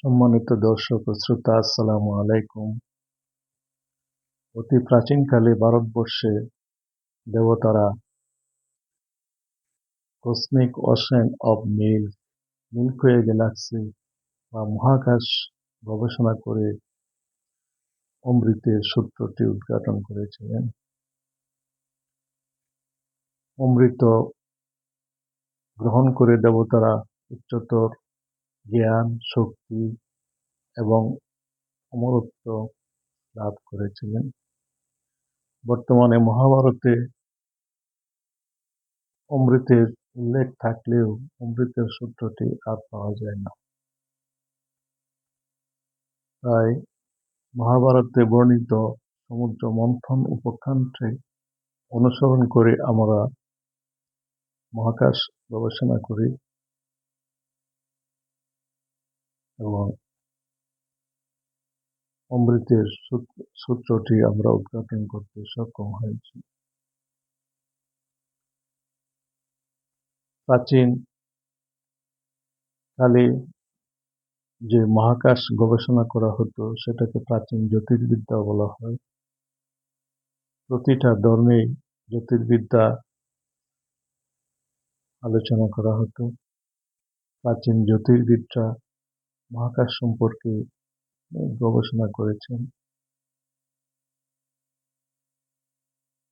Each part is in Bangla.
সম্মানিত দর্শক ও শ্রোতা, আসসালামু আলাইকুম। অতি প্রাচীনকালে ভারতবর্ষে দেবতারা cosmic ocean of Milky Way Galaxy বা মহাকাশ গবেষণা করে অমৃতের সূত্রটি উদ্ঘাটন করেছিলেন। অমৃত গ্রহণ করে দেবতারা উচ্চতর জ্ঞান, শক্তি এবং অমরত্ব লাভ করেছিলেন। বর্তমানে মহাভারতে অমৃতের উল্লেখ থাকলেও অমৃতের সূত্রটি আর পাওয়া যায় না। তাই মহাভারতে বর্ণিত সমুদ্র মন্থন উপাখ্যানটি অনুসরণ করে আমরা মহাকাশ গবেষণা করি এবং অমৃতের সূত্রটি আমরা উদ্ঘাটন করতে সক্ষম হয়েছি। প্রাচীন কালে যে মহাকাশ গবেষণা করা হতো সেটাকে প্রাচীন জ্যোতির্বিদ্যা বলা হয়। প্রতিটা ধর্মে জ্যোতির্বিদ্যা আলোচনা করা হতো। প্রাচীন জ্যোতির্বিদরা মহাকাশ সম্পর্কে গবেষণা করেছেন।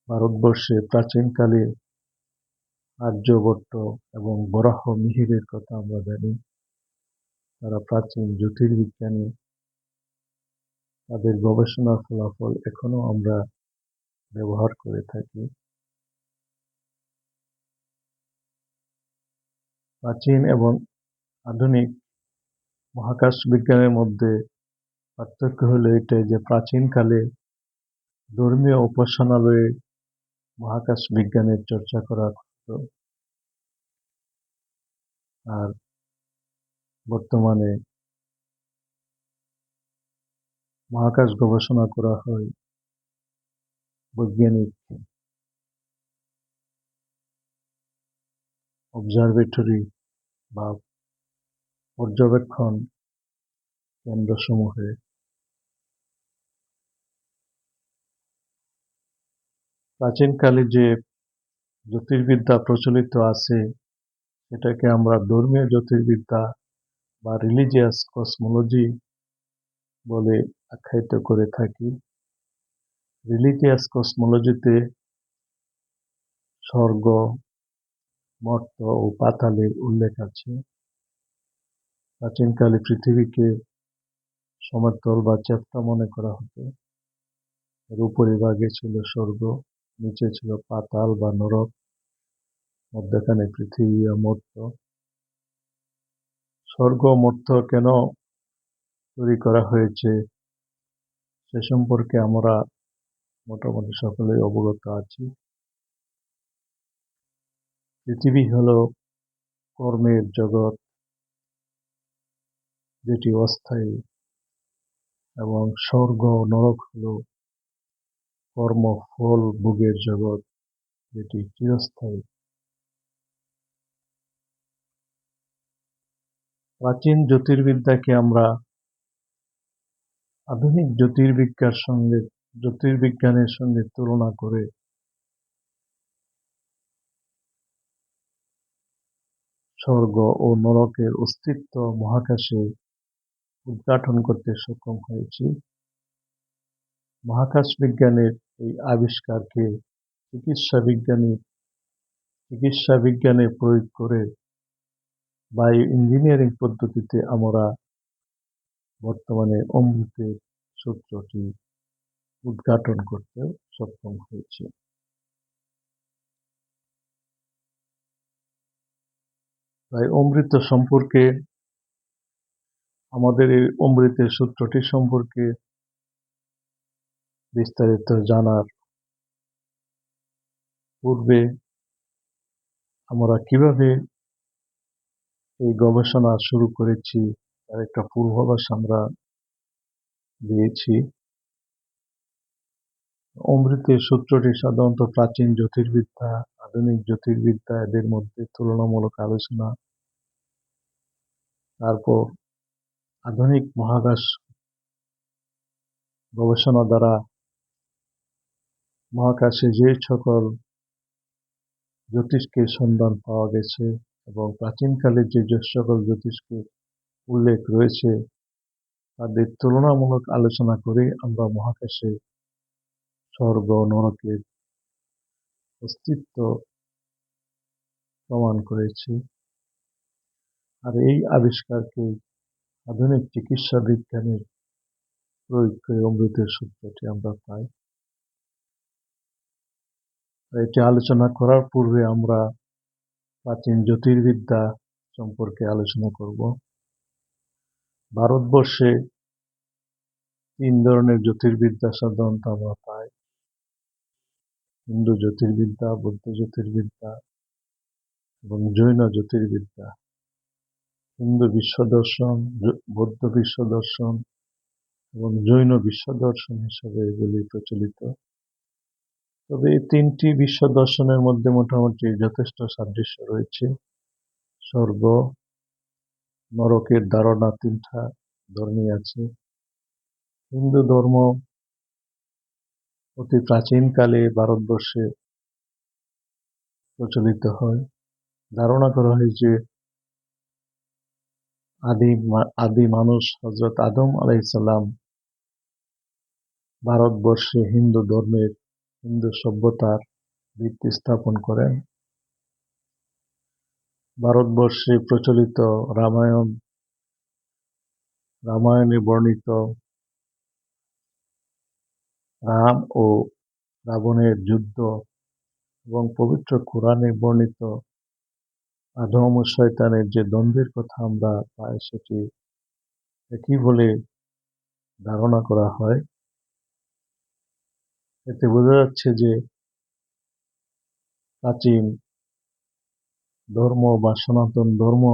ভারতবর্ষে প্রাচীনকালে আর্যভট্ট এবং বরাহ মিহিরের কথা আমরা জানি। তারা প্রাচীন জ্যোতির্বিজ্ঞানী। তাদের গবেষণার ফলাফল এখনো আমরা ব্যবহার করে থাকি। প্রাচীন এবং আধুনিক মহাকাশ বিজ্ঞানের মধ্যে পার্থক্য হলো এটাই যে প্রাচীনকালে ধর্মীয় উপাসনালয়ে মহাকাশ বিজ্ঞানের চর্চা করা হতো, আর বর্তমানে মহাকাশ গবেষণা করা হয় বৈজ্ঞানিক অবজারভেটরি বা পর্যবেক্ষণ কেন্দ্রসমূহে। প্রাচীনকালে যে জ্যোতির্বিদ্যা প্রচলিত আছে সেটাকে আমরা ধর্মীয় জ্যোতির্বিদ্যা বা রিলিজিয়াস কসমোলজি বলে আখ্যায়িত করে থাকি। রিলিজিয়াস কসমোলজিতে স্বর্গ, মর্ত্য ও পাতালের উল্লেখ আছে। প্রাচীনকালে পৃথিবীকে সমতল বা চ্যাপ্টা মনে করা হতো। এর উপরিভাগে ছিল স্বর্গ, নিচে ছিল পাতাল বা নরক, মধ্যখানে পৃথিবী ও মর্ত্য। স্বর্গ মর্ত্য কেন তৈরি করা হয়েছে সে সম্পর্কে আমরা মোটামুটি সকলেই অবগত আছি। পৃথিবী হলো কর্মের জগৎ, যেটি অস্থায়ী, এবং স্বর্গ নরক হলো কর্ম ফল ভোগের জগৎ, যেটি চিরস্থায়ী। প্রাচীন জ্যোতির্বিদ্যাকে আমরা আধুনিক জ্যোতির্বিজ্ঞানের সঙ্গে তুলনা করে স্বর্গ ও নরকের অস্তিত্ব মহাকাশে উদ্ঘাটন করতে সক্ষম হয়েছি। মহাকাশ বিজ্ঞানের এই আবিষ্কারকে চিকিৎসা বিজ্ঞানে প্রয়োগ করে বায়ো ইঞ্জিনিয়ারিং পদ্ধতিতে আমরা বর্তমানে অমৃতের সূত্রটি উদ্ঘাটন করতে সক্ষম হয়েছি। তাই অমৃত সম্পর্কে, আমাদের এই অমৃতের সূত্রটি সম্পর্কে বিস্তারিত জানার পূর্বে আমরা কিভাবে এই গবেষণা শুরু করেছি তার একটা পূর্বাভাস আমরা দিয়েছি। অমৃতের সূত্রটি সাধারণত প্রাচীন জ্যোতির্বিদ্যা, আধুনিক জ্যোতির্বিদ্যা এদের মধ্যে তুলনামূলক আলোচনা, তারপর আধুনিক মহাকাশ গবেষণা দ্বারা মহাকাশে যে সকল জ্যোতিষ্কের সন্ধান পাওয়া গেছে এবং প্রাচীনকালে যে সকল জ্যোতিষ্কের উল্লেখ রয়েছে তাদের তুলনামূলক আলোচনা করে আমরা মহাকাশে স্বর্গ নরকের অস্তিত্ব প্রমাণ করেছি। আর এই আবিষ্কারকে আধুনিক চিকিৎসা বিজ্ঞানের প্রয়োগ করে অমৃতের সূত্রটি আমরা পাই। এটি আলোচনা করার পূর্বে আমরা প্রাচীন জ্যোতির্বিদ্যা সম্পর্কে আলোচনা করব। ভারতবর্ষে 3 ধরনের জ্যোতির্বিদ্যা সাধারণত আমরা পাই: হিন্দু জ্যোতির্বিদ্যা, বৌদ্ধ জ্যোতির্বিদ্যা এবং জৈন জ্যোতির্বিদ্যা। হিন্দু বিশ্ব দর্শন, বৌদ্ধ বিশ্ব দর্শন এবং জৈন বিশ্ব দর্শন হিসেবে এগুলি প্রচলিত। তবে এই 3টি বিশ্ব দর্শনের মধ্যে মোটামুটি যথেষ্ট সাদৃশ্য রয়েছে। স্বর্গ নরকের ধারণা 3টা ধর্মই আছে। হিন্দু ধর্ম অতি প্রাচীনকালে ভারতবর্ষে প্রচলিত হয়। ধারণা করা হয় যে আদি মানুষ হযরত আদম আলাইহিস সালাম ভারতবর্ষে হিন্দু সভ্যতার ভিত্তি স্থাপন করেন। ভারতবর্ষে প্রচলিত রামায়ণে বর্ণিত রাম ও রাবণের যুদ্ধ এবং পবিত্র কোরআনে বর্ণিত আদম ও শয়তানের যে দ্বন্দ্বের কথা আমরা পাই সেটি একই বলে ধারণা করা হয়। এতে বোঝা যাচ্ছে যে প্রাচীন ধর্ম বা সনাতন ধর্ম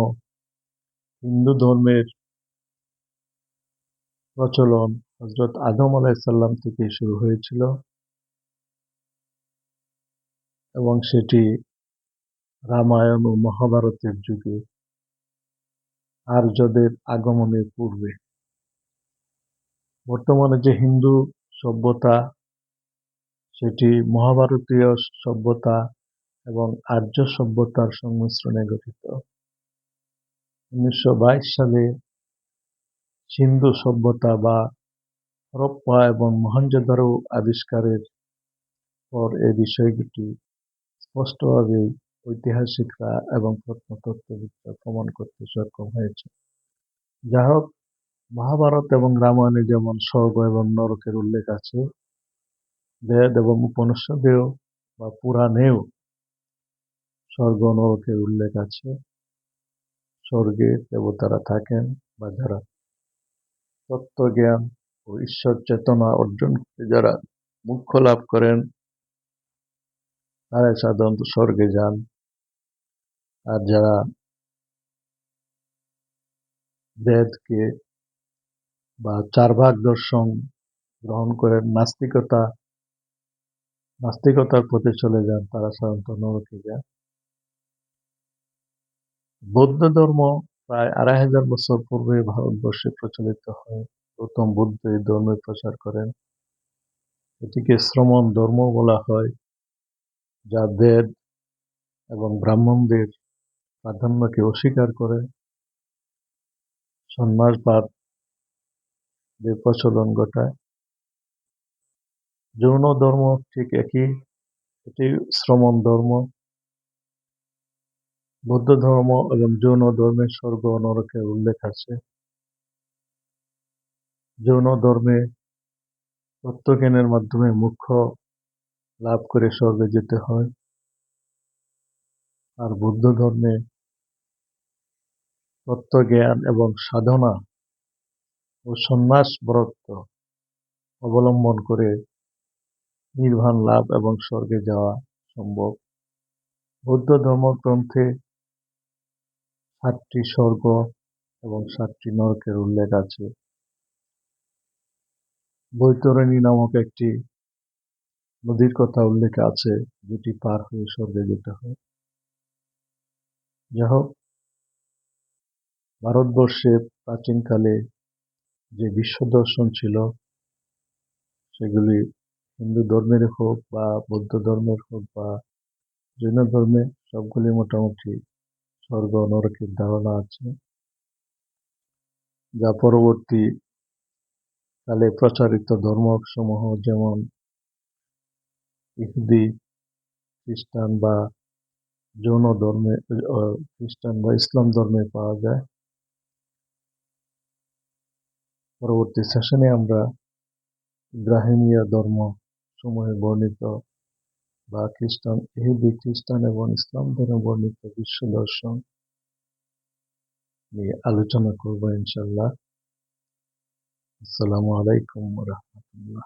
হিন্দু ধর্মের প্রচলন হযরত আদম আলাইহিস সালাম থেকে শুরু হয়েছিল এবং সেটি রামায়ণ ও মহাভারতের যুগে আর্যদের আগমনের পূর্বে। বর্তমানে যে হিন্দু সভ্যতা সেটি মহাভারতীয় সভ্যতা এবং আর্য সভ্যতার সংমিশ্রণে গঠিত। 1922 সালে সিন্ধু সভ্যতা বা হরপ্পা এবং মহেঞ্জোদারো আবিষ্কারের পর এই বিষয়টি স্পষ্টভাবে ঐতিহাসিকরা এবং প্রত্নতত্ত্ববিদরা প্রমাণ করতে সক্ষম হয়েছে। যা হোক, মহাভারত এবং রামায়ণে যেমন স্বর্গ এবং নরকের উল্লেখ আছে, বেদ এবং উপনিষদেও বা পুরাণেও স্বর্গ নরকের উল্লেখ আছে। স্বর্গে দেবতারা থাকেন বা যারা তত্ত্বজ্ঞান ও ঈশ্বর চেতনা অর্জন করে যারা মোক্ষ লাভ করেন তারা সাধারণত স্বর্গে যান। আর যারা বেদকে বা 4 ভাগ দর্শন গ্রহণ করেন, নাস্তিকতার পথে চলে যান, তারা সাধারণত নরকে যান। বৌদ্ধ ধর্ম প্রায় 2500 বছর পূর্বে ভারতবর্ষে প্রচলিত হয়। গৌতম বুদ্ধ এই ধর্মের প্রচার করেন। এটিকে শ্রমণ ধর্ম বলা হয়, যা বেদ এবং ব্রাহ্মণদের প্রাধান্যকে অস্বীকার করে সন্ন্যাসবাদের প্রচলন ঘটায়। জৈন ধর্ম ঠিক একই, এটি শ্রমণ ধর্ম। বৌদ্ধ ধর্ম এবং জৈন ধর্মে স্বর্গ ও নরকের উল্লেখ আছে। জৈন ধর্মে তত্ত্বজ্ঞানের মাধ্যমে মোক্ষ লাভ করে স্বর্গে যেতে হয়, আর বৌদ্ধ ধর্মে তত্ত্বজ্ঞান এবং সাধনা ও সন্ন্যাস ব্রত অবলম্বন করে নির্বাণ লাভ এবং স্বর্গে যাওয়া সম্ভব। বৌদ্ধ ধর্মগ্রন্থে 7টি স্বর্গ এবং 7টি নরকের উল্লেখ আছে। বৈতরণী নামক একটি নদীর কথা উল্লেখ আছে, যেটি পার হয়ে স্বর্গে যেতে হয়। যাই হোক, ভারতবর্ষে প্রাচীনকালে যে বিশ্ব দর্শন ছিল সেগুলি হিন্দু ধর্মের হোক বা বৌদ্ধ ধর্মের হোক বা জৈন ধর্মে সবগুলি মোটামুটি স্বর্গ নরকের ধারণা আছে, যা পরবর্তী কালে প্রচারিত ধর্মসমূহ যেমন ইহুদি, খ্রিস্টান বা জৈন ধর্মে, খ্রিস্টান বা ইসলাম ধর্মে পাওয়া যায়। পরবর্তী সেশনে আমরা ইব্রাহিমীয় ধর্ম সমূহে বর্ণিত বা ইহুদি, খ্রিস্টান এবং ইসলাম ধর্মে বর্ণিত বিশ্ব দর্শন নিয়ে আলোচনা করব ইনশাল্লাহ। আসসালামু আলাইকুম ওয়া রাহমাতুল্লাহ।